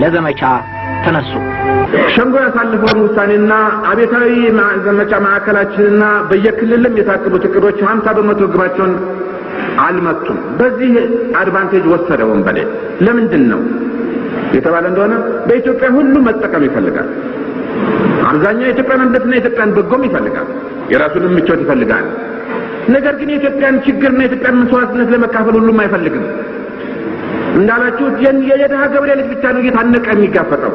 ለዘመቻ ተነሱ። ሸንጎ ያሳለፈውን ውሳኔና አቤታዊ ዘመቻ ማዕከላችንና በየክልልም የታቀዱት እቅዶች 50% ግባቸውን አልመቱም። በዚህ አድቫንቴጅ ወሰደ ወንበዴ። ለምንድን ነው የተባለ እንደሆነ በኢትዮጵያ ሁሉ መጠቀም ይፈልጋል። አብዛኛው የኢትዮጵያን አንድነትና የኢትዮጵያን በጎም ይፈልጋል፣ የራሱን ምቾት ይፈልጋል። ነገር ግን የኢትዮጵያን ችግርና የኢትዮጵያን መስዋዕትነት ለመካፈል ሁሉም አይፈልግም። እንዳላችሁት የደሃ ገበሬ ልጅ ብቻ ነው እየታነቀ የሚጋፈጠው።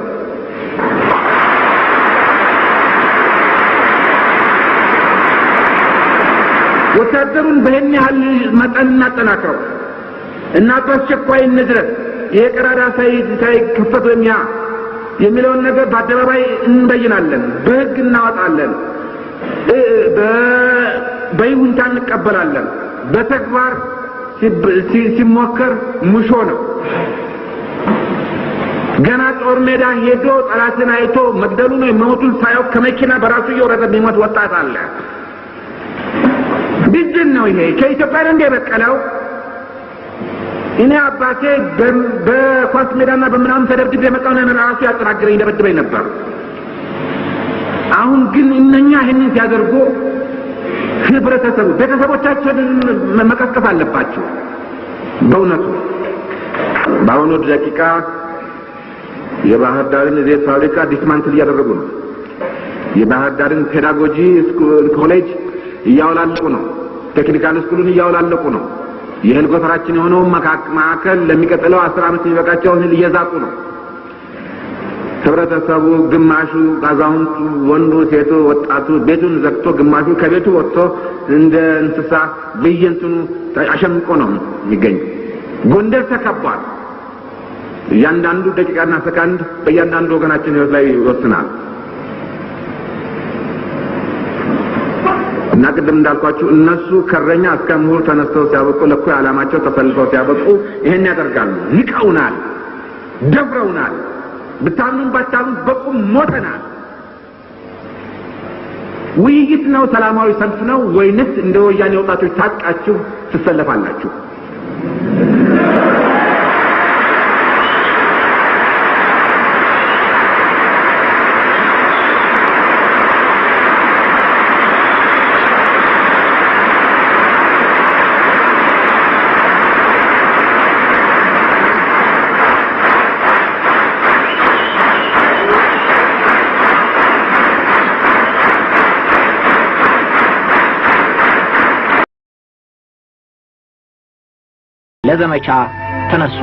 ወታደሩን በእኛ ያህል መጠን እናጠናክረው እና በአስቸኳይ እንድረስ የቀራዳ ሳይከፈት ወይም የሚለውን ነገር በአደባባይ እንበይናለን፣ በህግ እናወጣለን፣ በይሁንታ እንቀበላለን። በተግባር ሲሞከር ሙሾ ነው። ገና ጦር ሜዳ ሄዶ ጠላትን አይቶ መግደሉ ነው መሞቱን ሳያውቅ ከመኪና በራሱ እየወረደ የሚሞት ወጣት አለ። ቢጅን ነው ይሄ ከኢትዮጵያ እንደ በቀለው። እኔ አባቴ በኳስ ሜዳና በመናም ተደርድቤ የመጣው ነው ራሱ ያጠራግረኝ እንደበደበኝ ነበር። አሁን ግን እነኛ ይሄንን ሲያደርጉ ህብረተሰቡ ቤተሰቦቻቸውን መቀስቀስ አለባቸው። በእውነቱ በአሁኑ ደቂቃ የባህር ዳርን ዘይት ፋብሪካ ዲስማንትል እያደረጉ ነው። የባህር ዳርን ፔዳጎጂ ኮሌጅ እያወላለቁ ነው። ቴክኒካል ስኩሉን እያወላለቁ ነው። የእህል ጎተራችን የሆነው ማዕከል ለሚቀጥለው 10 ዓመት የሚበቃቸው እህል እየዛቁ ነው። ህብረተሰቡ ግማሹ አዛውንቱ፣ ወንዱ፣ ሴቱ፣ ወጣቱ ቤቱን ዘግቶ ግማሹ ከቤቱ ወጥቶ እንደ እንስሳ በየእንትኑ አሸምቆ ነው የሚገኘው። ጎንደር ተከቧል። እያንዳንዱ ደቂቃና ሰከንድ በእያንዳንዱ ወገናችን ህይወት ላይ ይወስናል። እና ቅድም እንዳልኳችሁ እነሱ ከረኛ እስከ ምሁር ተነስተው ሲያበቁ ለኮ ዓላማቸው ተፈልፈው ሲያበቁ ይሄን ያደርጋሉ። ንቀውናል፣ ደፍረውናል። ብታምኑም ባታምኑ በቁም ሞተናል። ውይይት ነው? ሰላማዊ ሰልፍ ነው ወይንስ እንደ ወያኔ ወጣቶች ታጥቃችሁ ትሰለፋላችሁ? ለዘመቻ ተነሱ።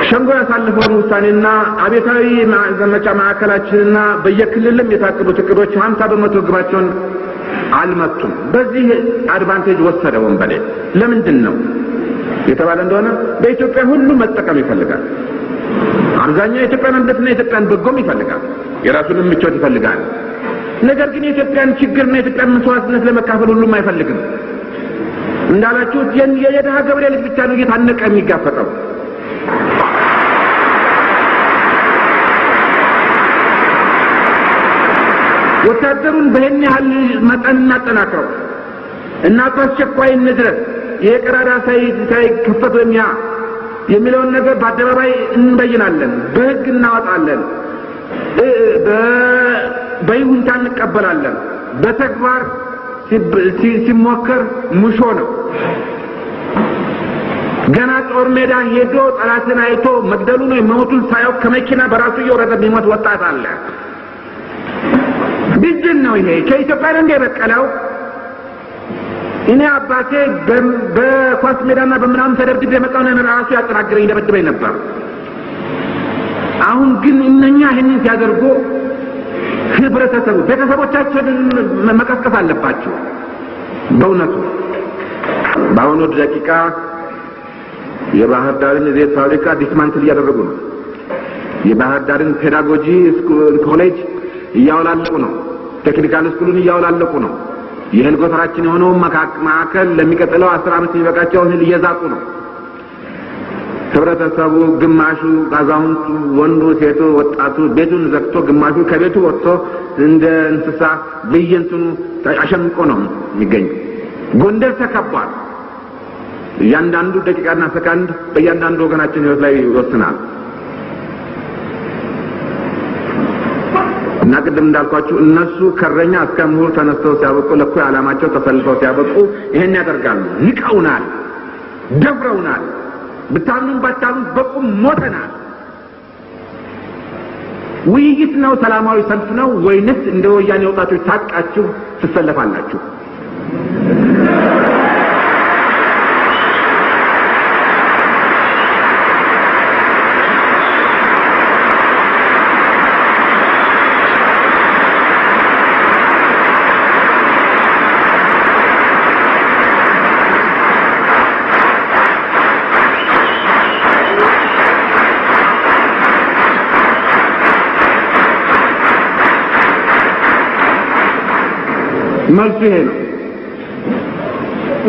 ሸንጎ ያሳለፈውን ውሳኔና አቤታዊ ዘመቻ ማዕከላችንና በየክልልም የታቀዱት እቅዶች 50% ግባቸውን አልመቱም። በዚህ አድቫንቴጅ ወሰደ ወንበዴ። ለምንድን ነው የተባለ እንደሆነ በኢትዮጵያ ሁሉ መጠቀም ይፈልጋል። አብዛኛው የኢትዮጵያን አንድነትና የኢትዮጵያን በጎም ይፈልጋል፣ የራሱን ምቾት ይፈልጋል። ነገር ግን የኢትዮጵያን ችግርና የኢትዮጵያን መስዋዕትነት ለመካፈል ሁሉም አይፈልግም። እንዳላችሁት የደሃ ገበሬ ልጅ ብቻ ነው እየታነቀ የሚጋፈጠው። ወታደሩን በእኛ ያህል መጠን እናጠናክረው እና በአስቸኳይ እንድረስ የቀራዳ ሳይከፈት ወይም የሚለውን ነገር በአደባባይ እንበይናለን፣ በህግ እናወጣለን፣ በይሁንታ እንቀበላለን። በተግባር ሲሞከር ሙሾ ነው። ገና ጦር ሜዳ ሄዶ ጠላትን አይቶ መግደሉ ነው መሞቱን ሳያውቅ ከመኪና በራሱ እየወረደ የሚሞት ወጣት አለ። ቢጅን ነው ይሄ ከኢትዮጵያ እንደ በቀለው። እኔ አባቴ በኳስ ሜዳና በመናም ተደርድቤ የመጣው ነው ራሱ ያጠራግረኝ እንደበደበኝ ነበር። አሁን ግን እነኛ ይሄንን ሲያደርጉ ህብረተሰቡ ቤተሰቦቻቸውን መቀስቀስ አለባቸው። በእውነቱ በአሁኑ ደቂቃ የባህር ዳርን ዘይት ፋብሪካ ዲስማንትል እያደረጉ ነው። የባህር ዳርን ፔዳጎጂ ኮሌጅ እያወላለቁ ነው። ቴክኒካል ስኩሉን እያወላለቁ ነው። የእህል ጎተራችን የሆነው ማዕከል ለሚቀጥለው 10 ዓመት የሚበቃቸው እህል እየዛቁ ነው። ህብረተሰቡ ግማሹ አዛውንቱ፣ ወንዱ፣ ሴቱ፣ ወጣቱ ቤቱን ዘግቶ ግማሹ ከቤቱ ወጥቶ እንደ እንስሳ በየእንትኑ አሸምቆ ነው የሚገኘው። ጎንደር ተከቧል። እያንዳንዱ ደቂቃና ሰከንድ በእያንዳንዱ ወገናችን ህይወት ላይ ይወስናል። እና ቅድም እንዳልኳችሁ እነሱ ከረኛ እስከ ምሁር ተነስተው ሲያበቁ ለኮ ዓላማቸው ተሰልፈው ሲያበቁ ይሄን ያደርጋሉ። ንቀውናል፣ ደፍረውናል። ብታምኑም ባታምኑም በቁም ሞተናል። ውይይት ነው ሰላማዊ ሰልፍ ነው ወይንስ እንደ ወያኔ ወጣቶች ታቃችሁ ትሰለፋላችሁ? መልሱ ይሄ ነው።